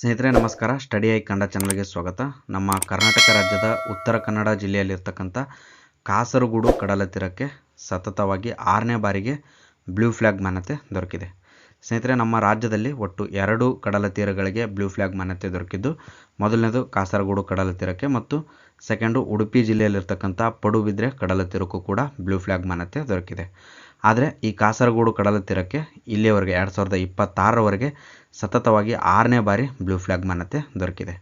ಸ್ನೇಹಿತರೆ ನಮಸ್ಕಾರ. Study I Kannada ಚಾನಲ್ಗೆ ಸ್ವಾಗತ. ನಮ್ಮ ಕರ್ನಾಟಕ ರಾಜ್ಯದ ಉತ್ತರ ಕನ್ನಡ ಜಿಲ್ಲೆಯಲ್ಲಿರ್ತಕ್ಕಂಥ ಕಾಸರಗೋಡು ಕಡಲ ತೀರಕ್ಕೆ ಸತತವಾಗಿ 6ನೇ ಬಾರಿಗೆ ಬ್ಲೂ ಫ್ಲ್ಯಾಗ್ ಮಾನ್ಯತೆ ದೊರಕಿದೆ. ಸ್ನೇಹಿತರೆ, ನಮ್ಮ ರಾಜ್ಯದಲ್ಲಿ ಒಟ್ಟು 2 ಕಡಲ ತೀರಗಳಿಗೆ ಬ್ಲೂ ಫ್ಲ್ಯಾಗ್ ಮಾನ್ಯತೆ ದೊರಕಿದ್ದು, ಮೊದಲನೇದು ಕಾಸರಗೋಡು ಕಡಲ ತೀರಕ್ಕೆ ಮತ್ತು ಸೆಕೆಂಡು ಉಡುಪಿ ಜಿಲ್ಲೆಯಲ್ಲಿರ್ತಕ್ಕಂಥ ಪಡುಬಿದ್ರೆ ಕಡಲ ತೀರಕ್ಕೂ ಕೂಡ ಬ್ಲೂ ಫ್ಲ್ಯಾಗ್ ಮಾನ್ಯತೆ ದೊರಕಿದೆ. ಆದರೆ ಈ ಕಾಸರಗೋಡು ಕಡಲ ತೀರಕ್ಕೆ ಇಲ್ಲಿಯವರೆಗೆ 2026ರವರೆಗೆ ಸತತವಾಗಿ 6ನೇ ಬಾರಿ ಬ್ಲೂ ಫ್ಲ್ಯಾಗ್ ಮಾನ್ಯತೆ ದೊರಕಿದೆ.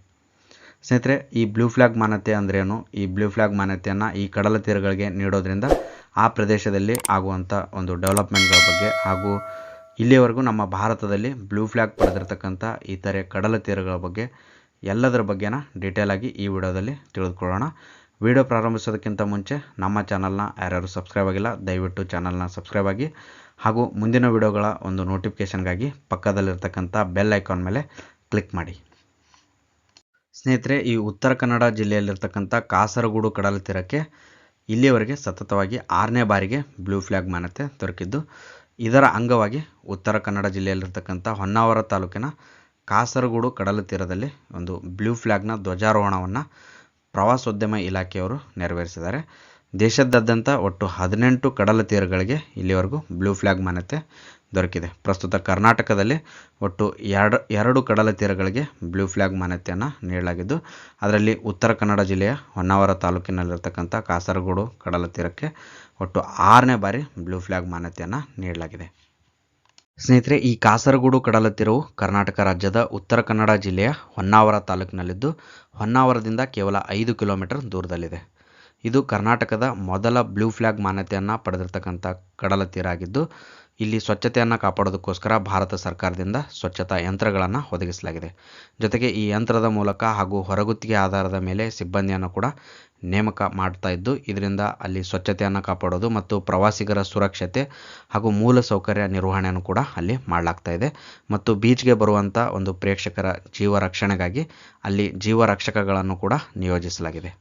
ಸ್ನೇಹಿತರೆ, ಈ ಬ್ಲೂ ಫ್ಲ್ಯಾಗ್ ಮಾನ್ಯತೆ ಅಂದ್ರೇನು? ಈ ಬ್ಲೂ ಫ್ಲ್ಯಾಗ್ ಮಾನ್ಯತೆಯನ್ನು ಈ ಕಡಲ ತೀರಗಳಿಗೆ ನೀಡೋದ್ರಿಂದ ಆ ಪ್ರದೇಶದಲ್ಲಿ ಆಗುವಂಥ ಒಂದು ಡೆವಲಪ್ಮೆಂಟ್ಗಳ ಬಗ್ಗೆ ಹಾಗೂ ಇಲ್ಲಿಯವರೆಗೂ ನಮ್ಮ ಭಾರತದಲ್ಲಿ ಬ್ಲೂ ಫ್ಲ್ಯಾಗ್ ಪಡೆದಿರ್ತಕ್ಕಂಥ ಇತರೆ ಕಡಲ ತೀರಗಳ ಬಗ್ಗೆ ಎಲ್ಲದರ ಬಗ್ಗೆನ ಡೀಟೇಲ್ ಆಗಿ ಈ ವಿಡಿಯೋದಲ್ಲಿ ತಿಳಿದುಕೊಳ್ಳೋಣ. ವಿಡಿಯೋ ಪ್ರಾರಂಭಿಸೋದಕ್ಕಿಂತ ಮುಂಚೆ ನಮ್ಮ ಚಾನಲ್ನ ಯಾರ್ಯಾರು ಸಬ್ಸ್ಕ್ರೈಬ್ ಆಗಿಲ್ಲ ದಯವಿಟ್ಟು ಚಾನಲ್ನ ಸಬ್ಸ್ಕ್ರೈಬ್ ಆಗಿ ಹಾಗೂ ಮುಂದಿನ ವಿಡಿಯೋಗಳ ಒಂದು ನೋಟಿಫಿಕೇಷನ್ಗಾಗಿ ಪಕ್ಕದಲ್ಲಿರ್ತಕ್ಕಂಥ ಬೆಲ್ ಐಕಾನ್ ಮೇಲೆ ಕ್ಲಿಕ್ ಮಾಡಿ. ಸ್ನೇಹಿತರೆ, ಈ ಉತ್ತರ ಕನ್ನಡ ಜಿಲ್ಲೆಯಲ್ಲಿರ್ತಕ್ಕಂಥ ಕಾಸರಗೋಡು ಕಡಲ ತೀರಕ್ಕೆ ಇಲ್ಲಿಯವರೆಗೆ ಸತತವಾಗಿ 6ನೇ ಬಾರಿಗೆ ಬ್ಲೂ ಫ್ಲ್ಯಾಗ್ ಮಾನ್ಯತೆ ದೊರಕಿದ್ದು, ಇದರ ಅಂಗವಾಗಿ ಉತ್ತರ ಕನ್ನಡ ಜಿಲ್ಲೆಯಲ್ಲಿರ್ತಕ್ಕಂಥ ಹೊನ್ನಾವರ ತಾಲೂಕಿನ ಕಾಸರಗೋಡು ಕಡಲ ತೀರದಲ್ಲಿ ಒಂದು ಬ್ಲೂ ಫ್ಲ್ಯಾಗ್ನ ಧ್ವಜಾರೋಹಣವನ್ನು ಪ್ರವಾಸೋದ್ಯಮ ಇಲಾಖೆಯವರು ನೆರವೇರಿಸಿದ್ದಾರೆ. ದೇಶದಾದ್ಯಂತ ಒಟ್ಟು 18 ಕಡಲ ತೀರಗಳಿಗೆ ಇಲ್ಲಿವರೆಗೂ ಬ್ಲೂ ಫ್ಲ್ಯಾಗ್ ಮಾನ್ಯತೆ ದೊರಕಿದೆ. ಪ್ರಸ್ತುತ ಕರ್ನಾಟಕದಲ್ಲಿ ಒಟ್ಟು ಎರಡು ಕಡಲ ತೀರಗಳಿಗೆ ಬ್ಲೂ ಫ್ಲ್ಯಾಗ್ ಮಾನ್ಯತೆಯನ್ನು ನೀಡಲಾಗಿದ್ದು, ಅದರಲ್ಲಿ ಉತ್ತರ ಕನ್ನಡ ಜಿಲ್ಲೆಯ ಹೊನ್ನಾವರ ತಾಲೂಕಿನಲ್ಲಿರ್ತಕ್ಕಂಥ ಕಾಸರಗೋಡು ಕಡಲ ತೀರಕ್ಕೆ ಒಟ್ಟು 6ನೇ ಬಾರಿ ಬ್ಲೂ ಫ್ಲ್ಯಾಗ್ ಮಾನ್ಯತೆಯನ್ನು ನೀಡಲಾಗಿದೆ. ಸ್ನೇಹಿತರೆ, ಈ ಕಾಸರಗೋಡು ಕಡಲ ತೀರವು ಕರ್ನಾಟಕ ರಾಜ್ಯದ ಉತ್ತರ ಕನ್ನಡ ಜಿಲ್ಲೆಯ ಹೊನ್ನಾವರ ತಾಲೂಕಿನಲ್ಲಿದ್ದು, ಹೊನ್ನಾವರದಿಂದ ಕೇವಲ 5 ಕಿಲೋಮೀಟರ್ ದೂರದಲ್ಲಿದೆ. ಇದು ಕರ್ನಾಟಕದ ಮೊದಲ ಬ್ಲೂ ಫ್ಲ್ಯಾಗ್ ಮಾನ್ಯತೆಯನ್ನು ಪಡೆದಿರ್ತಕ್ಕಂಥ ಕಡಲ ತೀರ ಆಗಿದ್ದು, ಇಲ್ಲಿ ಸ್ವಚ್ಛತೆಯನ್ನು ಕಾಪಾಡೋದಕ್ಕೋಸ್ಕರ ಭಾರತ ಸರ್ಕಾರದಿಂದ ಸ್ವಚ್ಛತಾ ಯಂತ್ರಗಳನ್ನು ಒದಗಿಸಲಾಗಿದೆ. ಜೊತೆಗೆ ಈ ಯಂತ್ರದ ಮೂಲಕ ಹಾಗೂ ಹೊರಗುತ್ತಿಗೆ ಆಧಾರದ ಮೇಲೆ ಸಿಬ್ಬಂದಿಯನ್ನು ಕೂಡ ನೇಮಕ ಮಾಡ್ತಾ ಇದ್ದು, ಇದರಿಂದ ಅಲ್ಲಿ ಸ್ವಚ್ಛತೆಯನ್ನು ಕಾಪಾಡೋದು ಮತ್ತು ಪ್ರವಾಸಿಗರ ಸುರಕ್ಷತೆ ಹಾಗೂ ಮೂಲ ಸೌಕರ್ಯ ನಿರ್ವಹಣೆಯನ್ನು ಕೂಡ ಅಲ್ಲಿ ಮಾಡಲಾಗ್ತಾ ಇದೆ. ಮತ್ತು ಬೀಚ್ಗೆ ಬರುವಂಥ ಒಂದು ಪ್ರೇಕ್ಷಕರ ಜೀವ ರಕ್ಷಣೆಗಾಗಿ ಅಲ್ಲಿ ಜೀವರಕ್ಷಕಗಳನ್ನು ಕೂಡ ನಿಯೋಜಿಸಲಾಗಿದೆ.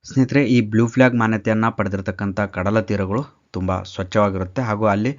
ಸ್ನೇಹಿತರೆ, ಈ ಬ್ಲೂ ಫ್ಲ್ಯಾಗ್ ಮಾನ್ಯತೆಯನ್ನು ಪಡೆದಿರತಕ್ಕಂಥ ಕಡಲ ತೀರಗಳು ತುಂಬ ಸ್ವಚ್ಛವಾಗಿರುತ್ತೆ ಹಾಗೂ ಅಲ್ಲಿ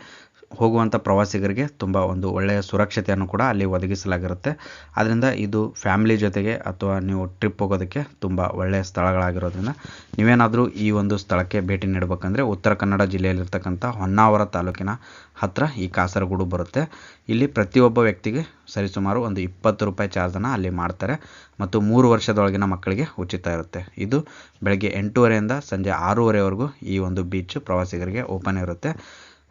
ಹೋಗುವಂಥ ಪ್ರವಾಸಿಗರಿಗೆ ತುಂಬ ಒಂದು ಒಳ್ಳೆಯ ಸುರಕ್ಷತೆಯನ್ನು ಕೂಡ ಅಲ್ಲಿ ಒದಗಿಸಲಾಗಿರುತ್ತೆ. ಆದ್ದರಿಂದ ಇದು ಫ್ಯಾಮಿಲಿ ಜೊತೆಗೆ ಅಥವಾ ನೀವು ಟ್ರಿಪ್ ಹೋಗೋದಕ್ಕೆ ತುಂಬ ಒಳ್ಳೆಯ ಸ್ಥಳಗಳಾಗಿರೋದ್ರಿಂದ ನೀವೇನಾದರೂ ಈ ಒಂದು ಸ್ಥಳಕ್ಕೆ ಭೇಟಿ ನೀಡಬೇಕಂದ್ರೆ ಉತ್ತರ ಕನ್ನಡ ಜಿಲ್ಲೆಯಲ್ಲಿರ್ತಕ್ಕಂಥ ಹೊನ್ನಾವರ ತಾಲೂಕಿನ ಹತ್ತಿರ ಈ ಕಾಸರಗೋಡು ಬರುತ್ತೆ. ಇಲ್ಲಿ ಪ್ರತಿಯೊಬ್ಬ ವ್ಯಕ್ತಿಗೆ ಸರಿಸುಮಾರು ಒಂದು 20 ರೂಪಾಯಿ ಚಾರ್ಜನ್ನು ಅಲ್ಲಿ ಮಾಡ್ತಾರೆ ಮತ್ತು 3 ವರ್ಷದೊಳಗಿನ ಮಕ್ಕಳಿಗೆ ಉಚಿತ ಇರುತ್ತೆ. ಇದು ಬೆಳಗ್ಗೆ 8:30ರಿಂದ ಸಂಜೆ 6:30ವರೆಗೂ ಈ ಒಂದು ಬೀಚ್ ಪ್ರವಾಸಿಗರಿಗೆ ಓಪನ್ ಇರುತ್ತೆ.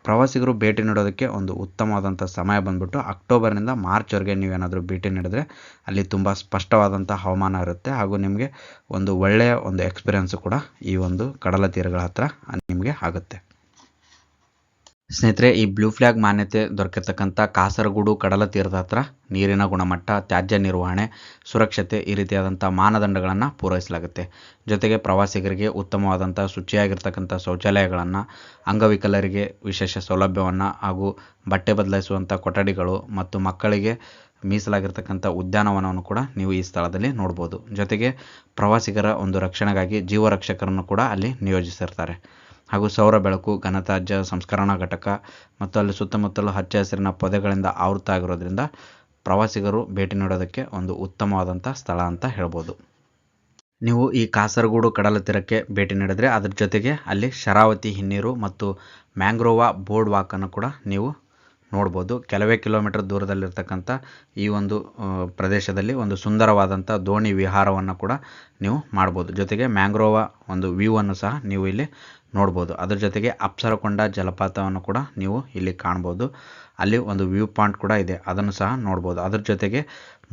ಪ್ರವಾಸಿಗರು ಭೇಟಿ ನೀಡೋದಕ್ಕೆ ಒಂದು ಉತ್ತಮವಾದಂಥ ಸಮಯ ಬಂದ್ಬಿಟ್ಟು ಅಕ್ಟೋಬರ್ನಿಂದ ಮಾರ್ಚ್ವರೆಗೆ ನೀವೇನಾದರೂ ಭೇಟಿ ನೀಡಿದ್ರೆ ಅಲ್ಲಿ ತುಂಬ ಸ್ಪಷ್ಟವಾದಂಥ ಹವಾಮಾನ ಇರುತ್ತೆ ಹಾಗೂ ನಿಮಗೆ ಒಂದು ಒಳ್ಳೆಯ ಒಂದು ಎಕ್ಸ್ಪೀರಿಯೆನ್ಸು ಕೂಡ ಈ ಒಂದು ಕಡಲ ತೀರಗಳ ಹತ್ರ ನಿಮಗೆ ಆಗುತ್ತೆ. ಸ್ನೇಹಿತರೆ, ಈ ಬ್ಲೂ ಫ್ಲ್ಯಾಗ್ ಮಾನ್ಯತೆ ದೊರಕಿರ್ತಕ್ಕಂಥ ಕಾಸರಗೋಡು ಕಡಲ ತೀರದ ಹತ್ರ ನೀರಿನ ಗುಣಮಟ್ಟ, ತ್ಯಾಜ್ಯ ನಿರ್ವಹಣೆ, ಸುರಕ್ಷತೆ ಈ ರೀತಿಯಾದಂಥ ಮಾನದಂಡಗಳನ್ನು ಪೂರೈಸಲಾಗುತ್ತೆ. ಜೊತೆಗೆ ಪ್ರವಾಸಿಗರಿಗೆ ಉತ್ತಮವಾದಂಥ ಶುಚಿಯಾಗಿರ್ತಕ್ಕಂಥ ಶೌಚಾಲಯಗಳನ್ನು, ಅಂಗವಿಕಲರಿಗೆ ವಿಶೇಷ ಸೌಲಭ್ಯವನ್ನು ಹಾಗೂ ಬಟ್ಟೆ ಬದಲಾಯಿಸುವಂಥ ಕೊಠಡಿಗಳು ಮತ್ತು ಮಕ್ಕಳಿಗೆ ಮೀಸಲಾಗಿರ್ತಕ್ಕಂಥ ಉದ್ಯಾನವನವನ್ನು ಕೂಡ ನೀವು ಈ ಸ್ಥಳದಲ್ಲಿ ನೋಡ್ಬೋದು. ಜೊತೆಗೆ ಪ್ರವಾಸಿಗರ ಒಂದು ರಕ್ಷಣೆಗಾಗಿ ಜೀವರಕ್ಷಕರನ್ನು ಕೂಡ ಅಲ್ಲಿ ನಿಯೋಜಿಸಿರ್ತಾರೆ ಹಾಗೂ ಸೌರ ಬೆಳಕು, ಘನತ್ಯಾಜ್ಯ ಸಂಸ್ಕರಣಾ ಘಟಕ ಮತ್ತು ಅಲ್ಲಿ ಸುತ್ತಮುತ್ತಲು ಹಚ್ಚ ಹಸಿರಿನ ಪೊದೆಗಳಿಂದ ಆವೃತ ಆಗಿರೋದ್ರಿಂದ ಪ್ರವಾಸಿಗರು ಭೇಟಿ ನೀಡೋದಕ್ಕೆ ಒಂದು ಉತ್ತಮವಾದಂಥ ಸ್ಥಳ ಅಂತ ಹೇಳ್ಬೋದು. ನೀವು ಈ ಕಾಸರಗೋಡು ಕಡಲ ತೀರಕ್ಕೆ ಭೇಟಿ ನೀಡಿದ್ರೆ ಅದ್ರ ಜೊತೆಗೆ ಅಲ್ಲಿ ಶರಾವತಿ ಹಿನ್ನೀರು ಮತ್ತು ಮ್ಯಾಂಗ್ರೋವಾ ಬೋರ್ಡ್ ವಾಕನ್ನು ಕೂಡ ನೀವು ನೋಡ್ಬೋದು. ಕೆಲವೇ ಕಿಲೋಮೀಟರ್ ದೂರದಲ್ಲಿರ್ತಕ್ಕಂಥ ಈ ಒಂದು ಪ್ರದೇಶದಲ್ಲಿ ಒಂದು ಸುಂದರವಾದಂಥ ದೋಣಿ ವಿಹಾರವನ್ನು ಕೂಡ ನೀವು ಮಾಡ್ಬೋದು. ಜೊತೆಗೆ ಮ್ಯಾಂಗ್ರೋವಾ ಒಂದು ವ್ಯೂವನ್ನು ಸಹ ನೀವು ಇಲ್ಲಿ ನೋಡ್ಬೋದು. ಅದ್ರ ಜೊತೆಗೆ ಅಪ್ಸರಕೊಂಡ ಜಲಪಾತವನ್ನು ಕೂಡ ನೀವು ಇಲ್ಲಿ ಕಾಣ್ಬೋದು. ಅಲ್ಲಿ ಒಂದು ವ್ಯೂ ಪಾಯಿಂಟ್ ಕೂಡ ಇದೆ, ಅದನ್ನು ಸಹ ನೋಡ್ಬೋದು. ಅದ್ರ ಜೊತೆಗೆ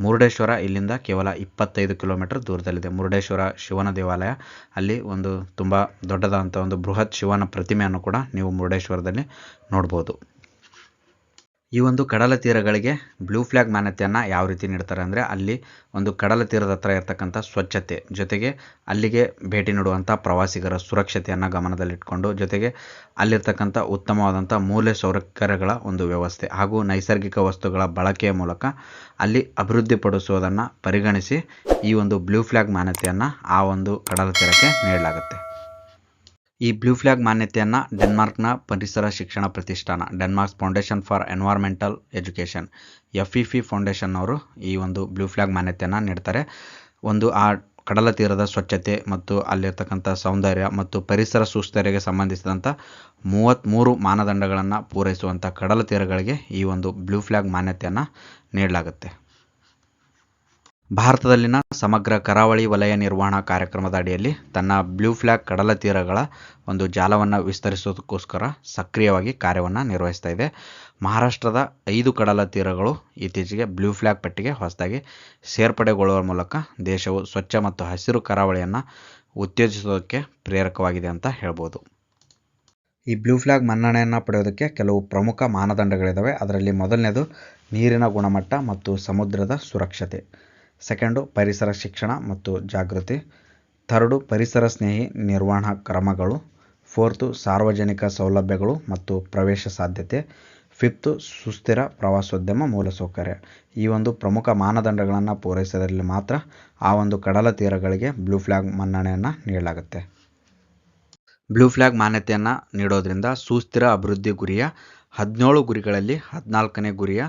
ಮುರುಡೇಶ್ವರ ಇಲ್ಲಿಂದ ಕೇವಲ 25 ಕಿಲೋಮೀಟರ್ ದೂರದಲ್ಲಿದೆ. ಮುರುಡೇಶ್ವರ ಶಿವನ ದೇವಾಲಯ, ಅಲ್ಲಿ ಒಂದು ತುಂಬ ದೊಡ್ಡದಾದಂಥ ಒಂದು ಬೃಹತ್ ಶಿವನ ಪ್ರತಿಮೆಯನ್ನು ಕೂಡ ನೀವು ಮುರುಡೇಶ್ವರದಲ್ಲಿ ನೋಡ್ಬೋದು. ಈ ಒಂದು ಕಡಲ ತೀರಗಳಿಗೆ ಬ್ಲೂ ಫ್ಲ್ಯಾಗ್ ಮಾನ್ಯತೆಯನ್ನು ಯಾವ ರೀತಿ ನೀಡ್ತಾರೆ ಅಂದರೆ, ಅಲ್ಲಿ ಒಂದು ಕಡಲ ತೀರದ ಹತ್ರ ಇರ್ತಕ್ಕಂಥ ಸ್ವಚ್ಛತೆ, ಜೊತೆಗೆ ಅಲ್ಲಿಗೆ ಭೇಟಿ ನೀಡುವಂಥ ಪ್ರವಾಸಿಗರ ಸುರಕ್ಷತೆಯನ್ನು ಗಮನದಲ್ಲಿಟ್ಕೊಂಡು, ಜೊತೆಗೆ ಅಲ್ಲಿರ್ತಕ್ಕಂಥ ಉತ್ತಮವಾದಂಥ ಮೂಲ ಸೌಕರ್ಯಗಳ ಒಂದು ವ್ಯವಸ್ಥೆ ಹಾಗೂ ನೈಸರ್ಗಿಕ ವಸ್ತುಗಳ ಬಳಕೆಯ ಮೂಲಕ ಅಲ್ಲಿ ಅಭಿವೃದ್ಧಿಪಡಿಸುವುದನ್ನು ಪರಿಗಣಿಸಿ ಈ ಒಂದು ಬ್ಲೂ ಫ್ಲ್ಯಾಗ್ ಮಾನ್ಯತೆಯನ್ನು ಆ ಒಂದು ಕಡಲ ತೀರಕ್ಕೆ ನೀಡಲಾಗುತ್ತೆ. ಈ ಬ್ಲೂ ಫ್ಲಾಗ್ ಮಾನ್ಯತೆಯನ್ನು ಡೆನ್ಮಾರ್ಕ್ನ ಪರಿಸರ ಶಿಕ್ಷಣ ಪ್ರತಿಷ್ಠಾನ Denmark foundation for environmental education FEF foundation ಅವರು ಈ ಒಂದು ಬ್ಲೂ ಫ್ಲಾಗ್ ಮಾನ್ಯತೆಯನ್ನು ನೀಡ್ತಾರೆ. ಆ ಕಡಲ ತೀರದ ಸ್ವಚ್ಛತೆ ಮತ್ತು ಅಲ್ಲಿರ್ತಕ್ಕಂಥ ಸೌಂದರ್ಯ ಮತ್ತು ಪರಿಸರ ಸುಸ್ಥಿರತೆಗೆ ಸಂಬಂಧಿಸಿದಂಥ 33 ಮಾನದಂಡಗಳನ್ನು ಪೂರೈಸುವಂಥ ಕಡಲ ತೀರಗಳಿಗೆ ಈ ಒಂದು ಬ್ಲೂ ಫ್ಲಾಗ್ ಮಾನ್ಯತೆಯನ್ನು ನೀಡಲಾಗುತ್ತೆ. ಭಾರತದಲ್ಲಿನ ಸಮಗ್ರ ಕರಾವಳಿ ವಲಯ ನಿರ್ವಹಣಾ ಕಾರ್ಯಕ್ರಮದ ಅಡಿಯಲ್ಲಿ ತನ್ನ ಬ್ಲೂ ಫ್ಲಾಗ್ ಕಡಲ ತೀರಗಳ ಒಂದು ಜಾಲವನ್ನು ವಿಸ್ತರಿಸೋದಕ್ಕೋಸ್ಕರ ಸಕ್ರಿಯವಾಗಿ ಕಾರ್ಯವನ್ನು ನಿರ್ವಹಿಸ್ತಾ ಇದೆ. ಮಹಾರಾಷ್ಟ್ರದ 5 ಕಡಲ ತೀರಗಳು ಇತ್ತೀಚೆಗೆ ಬ್ಲೂ ಫ್ಲಾಗ್ ಪಟ್ಟಿಗೆ ಹೊಸದಾಗಿ ಸೇರ್ಪಡೆಗೊಳ್ಳುವ ಮೂಲಕ ದೇಶವು ಸ್ವಚ್ಛ ಮತ್ತು ಹಸಿರು ಕರಾವಳಿಯನ್ನು ಉತ್ತೇಜಿಸೋದಕ್ಕೆ ಪ್ರೇರಕವಾಗಿದೆ ಅಂತ ಹೇಳ್ಬೋದು. ಈ ಬ್ಲೂ ಫ್ಲಾಗ್ ಮನ್ನಣೆಯನ್ನು ಪಡೆಯೋದಕ್ಕೆ ಕೆಲವು ಪ್ರಮುಖ ಮಾನದಂಡಗಳಿದ್ದಾವೆ. ಅದರಲ್ಲಿ ಮೊದಲನೇದು ನೀರಿನ ಗುಣಮಟ್ಟ ಮತ್ತು ಸಮುದ್ರದ ಸುರಕ್ಷತೆ. ಸೆಕೆಂಡು ಪರಿಸರ ಶಿಕ್ಷಣ ಮತ್ತು ಜಾಗೃತಿ. ಥರ್ಡು ಪರಿಸರ ಸ್ನೇಹಿ ನಿರ್ವಹಣಾ ಕ್ರಮಗಳು. ಫೋರ್ತು ಸಾರ್ವಜನಿಕ ಸೌಲಭ್ಯಗಳು ಮತ್ತು ಪ್ರವೇಶ ಸಾಧ್ಯತೆ. ಫಿಫ್ತು ಸುಸ್ಥಿರ ಪ್ರವಾಸೋದ್ಯಮ ಮೂಲಸೌಕರ್ಯ. ಈ ಒಂದು ಪ್ರಮುಖ ಮಾನದಂಡಗಳನ್ನು ಪೂರೈಸೋದ್ರಲ್ಲಿ ಮಾತ್ರ ಆ ಒಂದು ಕಡಲ ತೀರಗಳಿಗೆ ಬ್ಲೂ ಫ್ಲಾಗ್ ಮನ್ನಣೆಯನ್ನು ನೀಡಲಾಗುತ್ತೆ. ಬ್ಲೂ ಫ್ಲಾಗ್ ಮಾನ್ಯತೆಯನ್ನು ನೀಡೋದ್ರಿಂದ ಸುಸ್ಥಿರ ಅಭಿವೃದ್ಧಿ ಗುರಿಯ 17 ಗುರಿಗಳಲ್ಲಿ 14ನೇ ಗುರಿಯ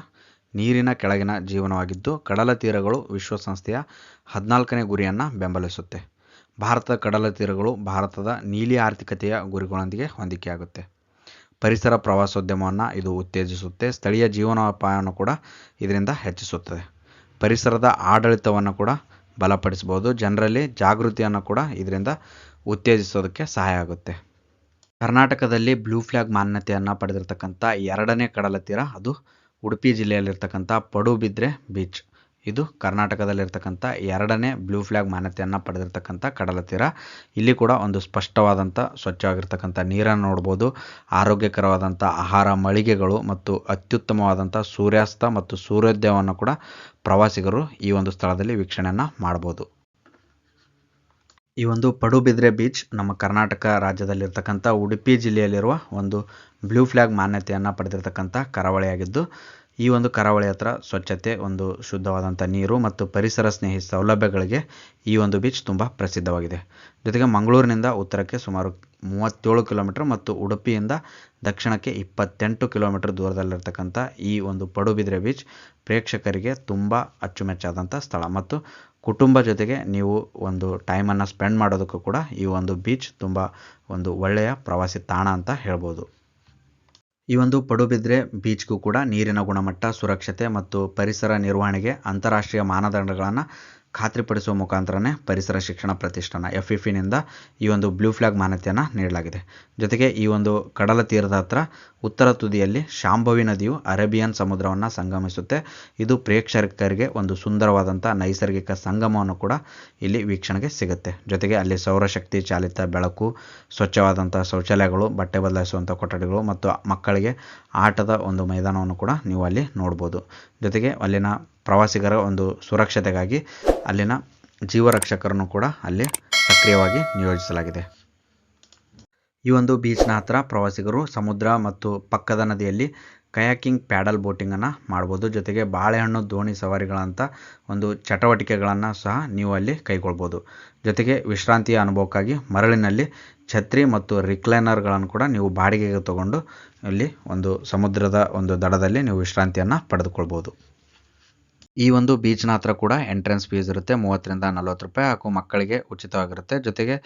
ನೀರಿನ ಕೆಳಗಿನ ಜೀವನವಾಗಿದ್ದು, ಕಡಲ ತೀರಗಳು ವಿಶ್ವಸಂಸ್ಥೆಯ 14ನೇ ಗುರಿಯನ್ನು ಬೆಂಬಲಿಸುತ್ತೆ. ಭಾರತದ ಕಡಲ ತೀರಗಳು ಭಾರತದ ನೀಲಿ ಆರ್ಥಿಕತೆಯ ಗುರಿಗಳೊಂದಿಗೆ ಹೊಂದಿಕೆಯಾಗುತ್ತೆ. ಪರಿಸರ ಪ್ರವಾಸೋದ್ಯಮವನ್ನು ಇದು ಉತ್ತೇಜಿಸುತ್ತೆ. ಸ್ಥಳೀಯ ಜೀವನೋಪಾಯವನ್ನು ಕೂಡ ಇದರಿಂದ ಹೆಚ್ಚಿಸುತ್ತದೆ. ಪರಿಸರದ ಆಡಳಿತವನ್ನು ಕೂಡ ಬಲಪಡಿಸಬಹುದು. ಜನರಲ್ಲಿ ಜಾಗೃತಿಯನ್ನು ಕೂಡ ಇದರಿಂದ ಉತ್ತೇಜಿಸೋದಕ್ಕೆ ಸಹಾಯ ಆಗುತ್ತೆ. ಕರ್ನಾಟಕದಲ್ಲಿ ಬ್ಲೂ ಫ್ಲಾಗ್ ಮಾನ್ಯತೆಯನ್ನು ಪಡೆದಿರತಕ್ಕಂಥ 2ನೇ ಕಡಲ ತೀರ ಅದು ಉಡುಪಿ ಜಿಲ್ಲೆಯಲ್ಲಿರ್ತಕ್ಕಂಥ ಪಡುಬಿದ್ರೆ ಬೀಚ್. ಇದು ಕರ್ನಾಟಕದಲ್ಲಿರ್ತಕ್ಕಂಥ 2ನೇ ಬ್ಲೂ ಫ್ಲಾಗ್ ಮಾನ್ಯತೆಯನ್ನು ಪಡೆದಿರತಕ್ಕಂಥ ಕಡಲ ತೀರ. ಇಲ್ಲಿ ಕೂಡ ಒಂದು ಸ್ಪಷ್ಟವಾದಂಥ ಸ್ವಚ್ಛವಾಗಿರ್ತಕ್ಕಂಥ ನೀರನ್ನು ನೋಡ್ಬೋದು. ಆರೋಗ್ಯಕರವಾದಂಥ ಆಹಾರ ಮಳಿಗೆಗಳು ಮತ್ತು ಅತ್ಯುತ್ತಮವಾದಂಥ ಸೂರ್ಯಾಸ್ತ ಮತ್ತು ಸೂರ್ಯೋದಯವನ್ನು ಕೂಡ ಪ್ರವಾಸಿಗರು ಈ ಒಂದು ಸ್ಥಳದಲ್ಲಿ ವೀಕ್ಷಣೆಯನ್ನು ಮಾಡ್ಬೋದು. ಈ ಒಂದು ಪಡುಬಿದ್ರೆ ಬೀಚ್ ನಮ್ಮ ಕರ್ನಾಟಕ ರಾಜ್ಯದಲ್ಲಿರ್ತಕ್ಕಂಥ ಉಡುಪಿ ಜಿಲ್ಲೆಯಲ್ಲಿರುವ ಒಂದು ಬ್ಲೂ ಫ್ಲಾಗ್ ಮಾನ್ಯತೆಯನ್ನು ಪಡೆದಿರತಕ್ಕಂಥ ಕರಾವಳಿಯಾಗಿದ್ದು, ಈ ಒಂದು ಕರಾವಳಿ ಹತ್ರ ಸ್ವಚ್ಛತೆ, ಒಂದು ಶುದ್ಧವಾದಂಥ ನೀರು ಮತ್ತು ಪರಿಸರ ಸ್ನೇಹಿ ಸೌಲಭ್ಯಗಳಿಗೆ ಈ ಒಂದು ಬೀಚ್ ತುಂಬ ಪ್ರಸಿದ್ಧವಾಗಿದೆ. ಜೊತೆಗೆ ಮಂಗಳೂರಿನಿಂದ ಉತ್ತರಕ್ಕೆ ಸುಮಾರು 37 ಕಿಲೋಮೀಟರ್ ಮತ್ತು ಉಡುಪಿಯಿಂದ ದಕ್ಷಿಣಕ್ಕೆ 28 ಕಿಲೋಮೀಟರ್ ದೂರದಲ್ಲಿರ್ತಕ್ಕಂಥ ಈ ಒಂದು ಪಡುಬಿದ್ರೆ ಬೀಚ್ ಪ್ರೇಕ್ಷಕರಿಗೆ ತುಂಬ ಅಚ್ಚುಮೆಚ್ಚಾದಂಥ ಸ್ಥಳ ಮತ್ತು ಕುಟುಂಬ ಜೊತೆಗೆ ನೀವು ಒಂದು ಟೈಮನ್ನು ಸ್ಪೆಂಡ್ ಮಾಡೋದಕ್ಕೂ ಕೂಡ ಈ ಒಂದು ಬೀಚ್ ತುಂಬ ಒಂದು ಒಳ್ಳೆಯ ಪ್ರವಾಸಿ ತಾಣ ಅಂತ ಹೇಳ್ಬೋದು. ಈ ಒಂದು ಪಡುಬಿದ್ರೆ ಬೀಚ್ಗೂ ಕೂಡ ನೀರಿನ ಗುಣಮಟ್ಟ, ಸುರಕ್ಷತೆ ಮತ್ತು ಪರಿಸರ ನಿರ್ವಹಣೆಗೆ ಅಂತಾರಾಷ್ಟ್ರೀಯ ಮಾನದಂಡಗಳನ್ನು ಖಾತ್ರಿಪಡಿಸುವ ಮುಖಾಂತರನೇ ಪರಿಸರ ಶಿಕ್ಷಣ ಪ್ರತಿಷ್ಠಾನ FEFನಿಂದ ಈ ಒಂದು ಬ್ಲೂ ಫ್ಲಾಗ್ ಮಾನ್ಯತೆಯನ್ನು ನೀಡಲಾಗಿದೆ. ಜೊತೆಗೆ ಈ ಒಂದು ಕಡಲ ತೀರದ ಹತ್ರ ಉತ್ತರ ತುದಿಯಲ್ಲಿ ಶಾಂಭವಿ ನದಿಯು ಅರೇಬಿಯನ್ ಸಮುದ್ರವನ್ನು ಸಂಗಮಿಸುತ್ತೆ. ಇದು ಪ್ರೇಕ್ಷಕರಿಗೆ ಒಂದು ಸುಂದರವಾದಂಥ ನೈಸರ್ಗಿಕ ಸಂಗಮವನ್ನು ಕೂಡ ಇಲ್ಲಿ ವೀಕ್ಷಣೆಗೆ ಸಿಗುತ್ತೆ. ಜೊತೆಗೆ ಅಲ್ಲಿ ಸೌರಶಕ್ತಿ ಚಾಲಿತ ಬೆಳಕು, ಸ್ವಚ್ಛವಾದಂಥ ಶೌಚಾಲಯಗಳು, ಬಟ್ಟೆ ಬದಲಾಯಿಸುವಂಥ ಕೊಠಡಿಗಳು ಮತ್ತು ಮಕ್ಕಳಿಗೆ ಆಟದ ಒಂದು ಮೈದಾನವನ್ನು ಕೂಡ ನೀವು ಅಲ್ಲಿ ನೋಡ್ಬೋದು. ಜೊತೆಗೆ ಅಲ್ಲಿನ ಪ್ರವಾಸಿಗರ ಒಂದು ಸುರಕ್ಷತೆಗಾಗಿ ಅಲ್ಲಿನ ಜೀವರಕ್ಷಕರನ್ನು ಕೂಡ ಅಲ್ಲಿ ಸಕ್ರಿಯವಾಗಿ ನಿಯೋಜಿಸಲಾಗಿದೆ. ಈ ಒಂದು ಬೀಚ್ನ ಹತ್ರ ಪ್ರವಾಸಿಗರು ಸಮುದ್ರ ಮತ್ತು ಪಕ್ಕದ ನದಿಯಲ್ಲಿ ಕಯಾಕಿಂಗ್, ಪ್ಯಾಡಲ್ ಬೋಟಿಂಗನ್ನು ಮಾಡ್ಬೋದು. ಜೊತೆಗೆ ಬಾಳೆಹಣ್ಣು ದೋಣಿ ಸವಾರಿಗಳಂಥ ಒಂದು ಚಟುವಟಿಕೆಗಳನ್ನು ಸಹ ನೀವು ಅಲ್ಲಿ ಕೈಗೊಳ್ಬೋದು. ಜೊತೆಗೆ ವಿಶ್ರಾಂತಿಯ ಅನುಭವಕ್ಕಾಗಿ ಮರಳಿನಲ್ಲಿ ಛತ್ರಿ ಮತ್ತು ರಿಕ್ಲೈನರ್ಗಳನ್ನು ಕೂಡ ನೀವು ಬಾಡಿಗೆಗೆ ತಗೊಂಡು ಇಲ್ಲಿ ಒಂದು ಸಮುದ್ರದ ಒಂದು ದಡದಲ್ಲಿ ನೀವು ವಿಶ್ರಾಂತಿಯನ್ನು ಪಡೆದುಕೊಳ್ಬೋದು. ಈ ಒಂದು ಬೀಚ್ನ ಹತ್ರ ಕೂಡ ಎಂಟ್ರೆನ್ಸ್ ಫೀಸ್ ಇರುತ್ತೆ, 30 ರಿಂದ 40 ರೂಪಾಯಿ. ಹಾಗೂ ಮಕ್ಕಳಿಗೆ ಉಚಿತವಾಗಿರುತ್ತೆ. ಜೊತೆಗೆ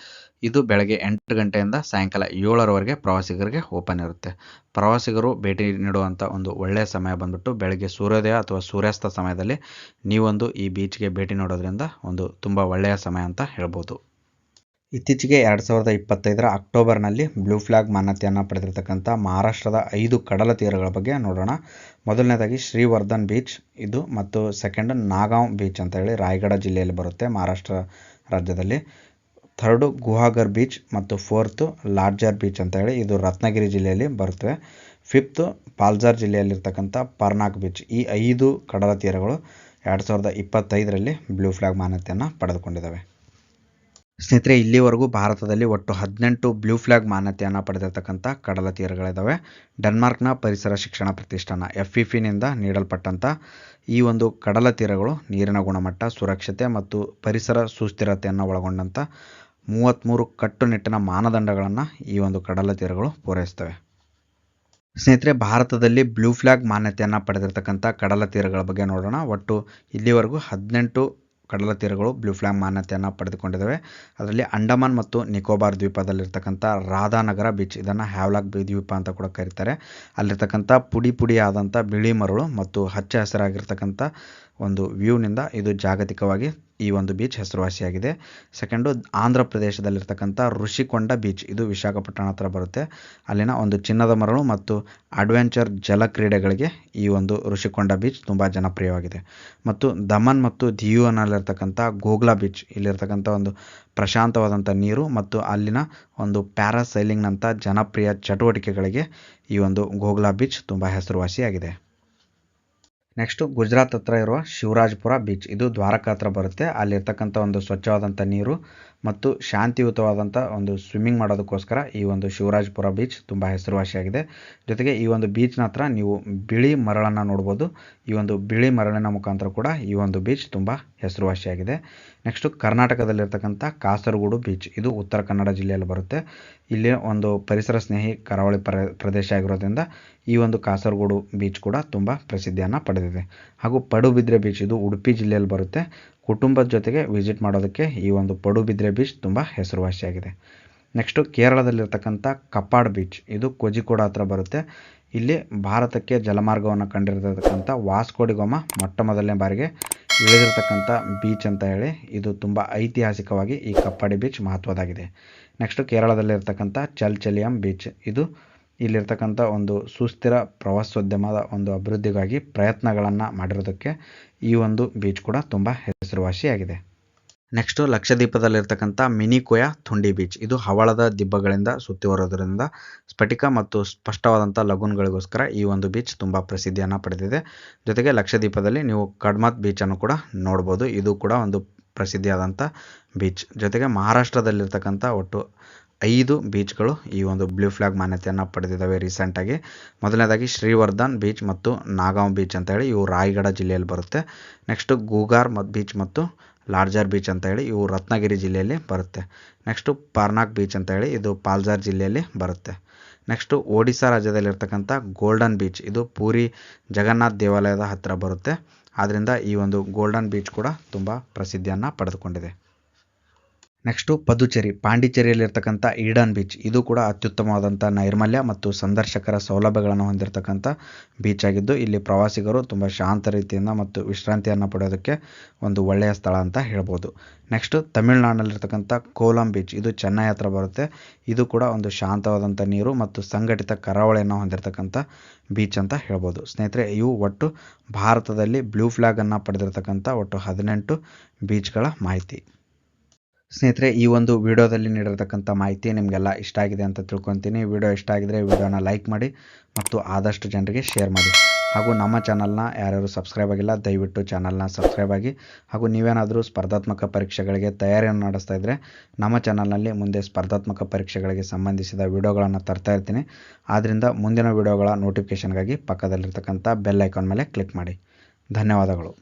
ಇದು ಬೆಳಗ್ಗೆ 8 ಗಂಟೆಯಿಂದ ಸಾಯಂಕಾಲ 7ರವರೆಗೆ ಪ್ರವಾಸಿಗರಿಗೆ ಓಪನ್ ಇರುತ್ತೆ. ಪ್ರವಾಸಿಗರು ಭೇಟಿ ನೀಡುವಂಥ ಒಂದು ಒಳ್ಳೆಯ ಸಮಯ ಬಂದ್ಬಿಟ್ಟು ಬೆಳಗ್ಗೆ ಸೂರ್ಯೋದಯ ಅಥವಾ ಸೂರ್ಯಾಸ್ತ ಸಮಯದಲ್ಲಿ ನೀವೊಂದು ಈ ಬೀಚ್ಗೆ ಭೇಟಿ ನೀಡೋದ್ರಿಂದ ಒಂದು ತುಂಬ ಒಳ್ಳೆಯ ಸಮಯ ಅಂತ ಹೇಳ್ಬೋದು. ಇತ್ತೀಚೆಗೆ 2025ರ ಅಕ್ಟೋಬರ್ನಲ್ಲಿ ಬ್ಲೂ ಫ್ಲಾಗ್ ಮಾನ್ಯತೆಯನ್ನು ಪಡೆದಿರತಕ್ಕಂಥ ಮಹಾರಾಷ್ಟ್ರದ 5 ಕಡಲ ತೀರಗಳ ಬಗ್ಗೆ ನೋಡೋಣ. ಮೊದಲನೇದಾಗಿ ಶ್ರೀವರ್ಧನ್ ಬೀಚ್ ಇದು, ಮತ್ತು ಸೆಕೆಂಡ್ ನಾಗಾಂವ್ ಬೀಚ್ ಅಂತ ಹೇಳಿ ರಾಯಗಢ ಜಿಲ್ಲೆಯಲ್ಲಿ ಬರುತ್ತೆ ಮಹಾರಾಷ್ಟ್ರ ರಾಜ್ಯದಲ್ಲಿ. ಥರ್ಡು ಗುಹಾಗರ್ ಬೀಚ್ ಮತ್ತು ಫೋರ್ತು ಲಾಡ್ಜರ್ ಬೀಚ್ ಅಂತ ಹೇಳಿ ಇದು ರತ್ನಗಿರಿ ಜಿಲ್ಲೆಯಲ್ಲಿ ಬರುತ್ತವೆ. ಫಿಫ್ತು ಪಾಲ್ಜಾರ್ ಜಿಲ್ಲೆಯಲ್ಲಿರ್ತಕ್ಕಂಥ ಪರ್ನಾಕ್ ಬೀಚ್. ಈ 5 ಕಡಲ ತೀರಗಳು 2025ರಲ್ಲಿ ಬ್ಲೂ ಫ್ಲಾಗ್ ಮಾನ್ಯತೆಯನ್ನು ಪಡೆದುಕೊಂಡಿದ್ದಾವೆ. ಸ್ನೇಹಿತರೆ, ಇಲ್ಲಿವರೆಗೂ ಭಾರತದಲ್ಲಿ ಒಟ್ಟು 18 ಬ್ಲೂ ಫ್ಲಾಗ್ ಮಾನ್ಯತೆಯನ್ನು ಪಡೆದಿರತಕ್ಕಂಥ ಕಡಲ ತೀರಗಳಿದ್ದಾವೆ. ಡೆನ್ಮಾರ್ಕ್ನ ಪರಿಸರ ಶಿಕ್ಷಣ ಪ್ರತಿಷ್ಠಾನ FEFನಿಂದ ನೀಡಲ್ಪಟ್ಟಂಥ ಈ ಒಂದು ಕಡಲ ತೀರಗಳು ನೀರಿನ ಗುಣಮಟ್ಟ, ಸುರಕ್ಷತೆ ಮತ್ತು ಪರಿಸರ ಸುಸ್ಥಿರತೆಯನ್ನು ಒಳಗೊಂಡಂಥ 33 ಕಟ್ಟುನಿಟ್ಟಿನ ಮಾನದಂಡಗಳನ್ನು ಈ ಒಂದು ಕಡಲ ತೀರಗಳು ಪೂರೈಸ್ತವೆ. ಸ್ನೇಹಿತರೆ, ಭಾರತದಲ್ಲಿ ಬ್ಲೂ ಫ್ಲ್ಯಾಗ್ ಮಾನ್ಯತೆಯನ್ನು ಪಡೆದಿರತಕ್ಕಂಥ ಕಡಲ ತೀರಗಳ ಬಗ್ಗೆ ನೋಡೋಣ. ಒಟ್ಟು ಇಲ್ಲಿವರೆಗೂ 18 ಕಡಲ ತೀರಗಳು ಬ್ಲೂ ಫ್ಲ್ಯಾಗ್ ಮಾನ್ಯತೆಯನ್ನು ಪಡೆದುಕೊಂಡಿದ್ದಾವೆ. ಅದರಲ್ಲಿ ಅಂಡಮಾನ್ ಮತ್ತು ನಿಕೋಬಾರ್ ದ್ವೀಪದಲ್ಲಿರ್ತಕ್ಕಂಥ ರಾಧಾನಗರ ಬೀಚ್, ಇದನ್ನು ಹ್ಯಾವ್ಲಾಕ್ ದ್ವೀಪ ಅಂತ ಕೂಡ ಕರೀತಾರೆ. ಅಲ್ಲಿರ್ತಕ್ಕಂಥ ಪುಡಿ ಆದಂಥ ಬಿಳಿ ಮರಳು ಮತ್ತು ಹಚ್ಚ ಹಸಿರಾಗಿರ್ತಕ್ಕಂಥ ಒಂದು ವ್ಯೂನಿಂದ ಇದು ಜಾಗತಿಕವಾಗಿ ಈ ಒಂದು ಬೀಚ್ ಹೆಸರುವಾಸಿಯಾಗಿದೆ. ಸೆಕೆಂಡು, ಆಂಧ್ರ ಪ್ರದೇಶದಲ್ಲಿರ್ತಕ್ಕಂಥ ಋಷಿಕೊಂಡ ಬೀಚ್, ಇದು ವಿಶಾಖಪಟ್ಟಣ ಹತ್ರ ಬರುತ್ತೆ. ಅಲ್ಲಿನ ಒಂದು ಚಿನ್ನದ ಮರಳು ಮತ್ತು ಅಡ್ವೆಂಚರ್ ಜಲ ಕ್ರೀಡೆಗಳಿಗೆ ಈ ಒಂದು ಋಷಿಕೊಂಡ ಬೀಚ್ ತುಂಬ ಜನಪ್ರಿಯವಾಗಿದೆ. ಮತ್ತು ದಮನ್ ಮತ್ತು ದಿಯುನಲ್ಲಿರ್ತಕ್ಕಂಥ ಗೋಗ್ಲಾ ಬೀಚ್, ಇಲ್ಲಿರ್ತಕ್ಕಂಥ ಒಂದು ಪ್ರಶಾಂತವಾದಂಥ ನೀರು ಮತ್ತು ಅಲ್ಲಿನ ಒಂದು ಪ್ಯಾರಾಸೈಲಿಂಗ್ನಂಥ ಜನಪ್ರಿಯ ಚಟುವಟಿಕೆಗಳಿಗೆ ಈ ಒಂದು ಗೋಗ್ಲಾ ಬೀಚ್ ತುಂಬ ಹೆಸರುವಾಸಿಯಾಗಿದೆ. ನೆಕ್ಸ್ಟು, ಗುಜರಾತ್ ಹತ್ರ ಇರುವ ಶಿವರಾಜ್ಪುರ ಬೀಚ್, ಇದು ದ್ವಾರಕಾ ಹತ್ರ ಬರುತ್ತೆ. ಅಲ್ಲಿರ್ತಕ್ಕಂಥ ಒಂದು ಸ್ವಚ್ಛವಾದಂಥ ನೀರು ಮತ್ತು ಶಾಂತಿಯುತವಾದಂಥ ಒಂದು ಸ್ವಿಮ್ಮಿಂಗ್ ಮಾಡೋದಕ್ಕೋಸ್ಕರ ಈ ಒಂದು ಶಿವರಾಜ್ಪುರ ಬೀಚ್ ತುಂಬ ಹೆಸರುವಾಸಿಯಾಗಿದೆ. ಜೊತೆಗೆ ಈ ಒಂದು ಬೀಚ್ನ ಹತ್ರ ನೀವು ಬಿಳಿ ಮರಳನ್ನು ನೋಡ್ಬೋದು. ಈ ಒಂದು ಬಿಳಿ ಮರಳಿನ ಮುಖಾಂತರ ಕೂಡ ಈ ಒಂದು ಬೀಚ್ ತುಂಬ ಹೆಸರುವಾಸಿಯಾಗಿದೆ. ನೆಕ್ಸ್ಟು, ಕರ್ನಾಟಕದಲ್ಲಿರ್ತಕ್ಕಂಥ ಕಾಸರಗೋಡು ಬೀಚ್, ಇದು ಉತ್ತರ ಕನ್ನಡ ಜಿಲ್ಲೆಯಲ್ಲಿ ಬರುತ್ತೆ. ಇಲ್ಲಿ ಒಂದು ಪರಿಸರ ಸ್ನೇಹಿ ಕರಾವಳಿ ಪ್ರದೇಶ ಆಗಿರೋದ್ರಿಂದ ಈ ಒಂದು ಕಾಸರಗೋಡು ಬೀಚ್ ಕೂಡ ತುಂಬ ಪ್ರಸಿದ್ಧಿಯನ್ನು ಪಡೆದಿದೆ. ಹಾಗೂ ಪಡುಬಿದ್ರೆ ಬೀಚ್, ಇದು ಉಡುಪಿ ಜಿಲ್ಲೆಯಲ್ಲಿ ಬರುತ್ತೆ. ಕುಟುಂಬದ ಜೊತೆಗೆ ವಿಸಿಟ್ ಮಾಡೋದಕ್ಕೆ ಈ ಒಂದು ಪಡುಬಿದ್ರೆ ಬೀಚ್ ತುಂಬ ಹೆಸರುವಾಸಿಯಾಗಿದೆ. ನೆಕ್ಸ್ಟು, ಕೇರಳದಲ್ಲಿರ್ತಕ್ಕಂಥ ಕಪ್ಪಾಡ್ ಬೀಚ್, ಇದು ಕೋಜಿಕೋಡ್ ಹತ್ರ ಬರುತ್ತೆ. ಇಲ್ಲಿ ಭಾರತಕ್ಕೆ ಜಲಮಾರ್ಗವನ್ನು ಕಂಡಿರತಕ್ಕಂಥ ವಾಸ್ಕೋಡಿಗಾಮ ಮೊಟ್ಟ ಮೊದಲನೇ ಬಾರಿಗೆ ಇಳಿದಿರ್ತಕ್ಕಂಥ ಬೀಚ್ ಅಂತ ಹೇಳಿ ಇದು ತುಂಬ ಐತಿಹಾಸಿಕವಾಗಿ ಈ ಕಪ್ಪಾಡಿ ಬೀಚ್ ಮಹತ್ವದಾಗಿದೆ. ನೆಕ್ಸ್ಟು, ಕೇರಳದಲ್ಲಿರ್ತಕ್ಕಂಥ ಚಲ್ಚಲಿಯಂ ಬೀಚ್, ಇದು ಇಲ್ಲಿರ್ತಕ್ಕಂಥ ಒಂದು ಸುಸ್ಥಿರ ಪ್ರವಾಸೋದ್ಯಮದ ಒಂದು ಅಭಿವೃದ್ಧಿಗಾಗಿ ಪ್ರಯತ್ನಗಳನ್ನು ಮಾಡಿರೋದಕ್ಕೆ ಈ ಒಂದು ಬೀಚ್ ಕೂಡ ತುಂಬ ಹೆಸರುವಾಸಿಯಾಗಿದೆ. ನೆಕ್ಸ್ಟು, ಲಕ್ಷದ್ವೀಪದಲ್ಲಿರ್ತಕ್ಕಂಥ ಮಿನಿಕೋಯ ಥುಂಡಿ ಬೀಚ್, ಇದು ಹವಳದ ದಿಬ್ಬಗಳಿಂದ ಸುತ್ತಿವರೋದ್ರಿಂದ ಸ್ಫಟಿಕ ಮತ್ತು ಸ್ಪಷ್ಟವಾದಂಥ ಲಗೂನ್ಗಳಿಗೋಸ್ಕರ ಈ ಒಂದು ಬೀಚ್ ತುಂಬ ಪ್ರಸಿದ್ಧಿಯನ್ನು ಪಡೆದಿದೆ. ಜೊತೆಗೆ ಲಕ್ಷದ್ವೀಪದಲ್ಲಿ ನೀವು ಕಡ್ಮತ್ ಬೀಚನ್ನು ಕೂಡ ನೋಡ್ಬೋದು. ಇದು ಕೂಡ ಒಂದು ಪ್ರಸಿದ್ಧಿಯಾದಂಥ ಬೀಚ್. ಜೊತೆಗೆ ಮಹಾರಾಷ್ಟ್ರದಲ್ಲಿರ್ತಕ್ಕಂಥ ಒಟ್ಟು 5 ಬೀಚ್ಗಳು ಈ ಒಂದು ಬ್ಲೂ ಫ್ಲ್ಯಾಗ್ ಮಾನ್ಯತೆಯನ್ನು ಪಡೆದಿದ್ದಾವೆ ರೀಸೆಂಟಾಗಿ. ಮೊದಲನೇದಾಗಿ ಶ್ರೀವರ್ಧನ್ ಬೀಚ್ ಮತ್ತು ನಾಗಾಂವ್ ಬೀಚ್ ಅಂತ ಹೇಳಿ ಇವು ರಾಯಗಢ ಜಿಲ್ಲೆಯಲ್ಲಿ ಬರುತ್ತೆ. ನೆಕ್ಸ್ಟು, ಗೂಗಾರ್ ಬೀಚ್ ಮತ್ತು ಲಾರ್ಜರ್ ಬೀಚ್ ಅಂತ ಹೇಳಿ ಇವು ರತ್ನಗಿರಿ ಜಿಲ್ಲೆಯಲ್ಲಿ ಬರುತ್ತೆ. ನೆಕ್ಸ್ಟು, ಪಾರ್ನಾಕ್ ಬೀಚ್ ಅಂತ ಹೇಳಿ ಇದು ಪಾಲ್ಜಾರ್ ಜಿಲ್ಲೆಯಲ್ಲಿ ಬರುತ್ತೆ. ನೆಕ್ಸ್ಟು, ಒಡಿಶಾ ರಾಜ್ಯದಲ್ಲಿರ್ತಕ್ಕಂಥ ಗೋಲ್ಡನ್ ಬೀಚ್, ಇದು ಪೂರಿ ಜಗನ್ನಾಥ್ ದೇವಾಲಯದ ಹತ್ತಿರ ಬರುತ್ತೆ. ಆದ್ದರಿಂದ ಈ ಒಂದು ಗೋಲ್ಡನ್ ಬೀಚ್ ಕೂಡ ತುಂಬ ಪ್ರಸಿದ್ಧಿಯನ್ನು ಪಡೆದುಕೊಂಡಿದೆ. ನೆಕ್ಸ್ಟು, ಪದುಚೇರಿ ಪಾಂಡಿಚೇರಿಯಲ್ಲಿರ್ತಕ್ಕಂಥ ಈಡನ್ ಬೀಚ್, ಇದು ಕೂಡ ಅತ್ಯುತ್ತಮವಾದಂಥ ನೈರ್ಮಲ್ಯ ಮತ್ತು ಸಂದರ್ಶಕರ ಸೌಲಭ್ಯಗಳನ್ನು ಹೊಂದಿರತಕ್ಕಂಥ ಬೀಚ್ ಆಗಿದ್ದು ಇಲ್ಲಿ ಪ್ರವಾಸಿಗರು ತುಂಬ ಶಾಂತ ರೀತಿಯಿಂದ ಮತ್ತು ವಿಶ್ರಾಂತಿಯನ್ನು ಪಡೆಯೋದಕ್ಕೆ ಒಂದು ಒಳ್ಳೆಯ ಸ್ಥಳ ಅಂತ ಹೇಳ್ಬೋದು. ನೆಕ್ಸ್ಟು, ತಮಿಳುನಾಡಿನಲ್ಲಿರ್ತಕ್ಕಂಥ ಕೋಲಂ ಬೀಚ್, ಇದು ಚೆನ್ನೈ ಹತ್ರ ಬರುತ್ತೆ. ಇದು ಕೂಡ ಒಂದು ಶಾಂತವಾದಂಥ ನೀರು ಮತ್ತು ಸಂಘಟಿತ ಕರಾವಳಿಯನ್ನು ಹೊಂದಿರತಕ್ಕಂಥ ಬೀಚ್ ಅಂತ ಹೇಳ್ಬೋದು. ಸ್ನೇಹಿತರೆ, ಇವು ಒಟ್ಟು ಭಾರತದಲ್ಲಿ ಬ್ಲೂ ಫ್ಲ್ಯಾಗನ್ನು ಪಡೆದಿರತಕ್ಕಂಥ ಒಟ್ಟು 18 ಬೀಚ್ಗಳ ಮಾಹಿತಿ. ಸ್ನೇಹಿತರೆ, ಈ ಒಂದು ವಿಡಿಯೋದಲ್ಲಿ ನೀಡಿರತಕ್ಕಂಥ ಮಾಹಿತಿ ನಿಮಗೆಲ್ಲ ಇಷ್ಟ ಆಗಿದೆ ಅಂತ ತಿಳ್ಕೊತೀನಿ. ವಿಡಿಯೋ ಇಷ್ಟ ಆಗಿದರೆ ವಿಡಿಯೋನ ಲೈಕ್ ಮಾಡಿ ಮತ್ತು ಆದಷ್ಟು ಜನರಿಗೆ ಶೇರ್ ಮಾಡಿ. ಹಾಗೂ ನಮ್ಮ ಚಾನಲ್ನ ಯಾರ್ಯಾರು ಸಬ್ಸ್ಕ್ರೈಬ್ ಆಗಿಲ್ಲ ದಯವಿಟ್ಟು ಚಾನಲ್ನ ಸಬ್ಸ್ಕ್ರೈಬ್ ಆಗಿ. ಹಾಗೂ ನೀವೇನಾದರೂ ಸ್ಪರ್ಧಾತ್ಮಕ ಪರೀಕ್ಷೆಗಳಿಗೆ ತಯಾರಿಯನ್ನು ನಡೆಸ್ತಾ ಇದ್ದರೆ ನಮ್ಮ ಚಾನಲ್ನಲ್ಲಿ ಮುಂದೆ ಸ್ಪರ್ಧಾತ್ಮಕ ಪರೀಕ್ಷೆಗಳಿಗೆ ಸಂಬಂಧಿಸಿದ ವಿಡಿಯೋಗಳನ್ನು ತರ್ತಾ ಇರ್ತೀನಿ. ಆದ್ದರಿಂದ ಮುಂದಿನ ವಿಡಿಯೋಗಳ ನೋಟಿಫಿಕೇಷನ್ಗಾಗಿ ಪಕ್ಕದಲ್ಲಿರ್ತಕ್ಕಂಥ ಬೆಲ್ ಐಕಾನ್ ಮೇಲೆ ಕ್ಲಿಕ್ ಮಾಡಿ. ಧನ್ಯವಾದಗಳು.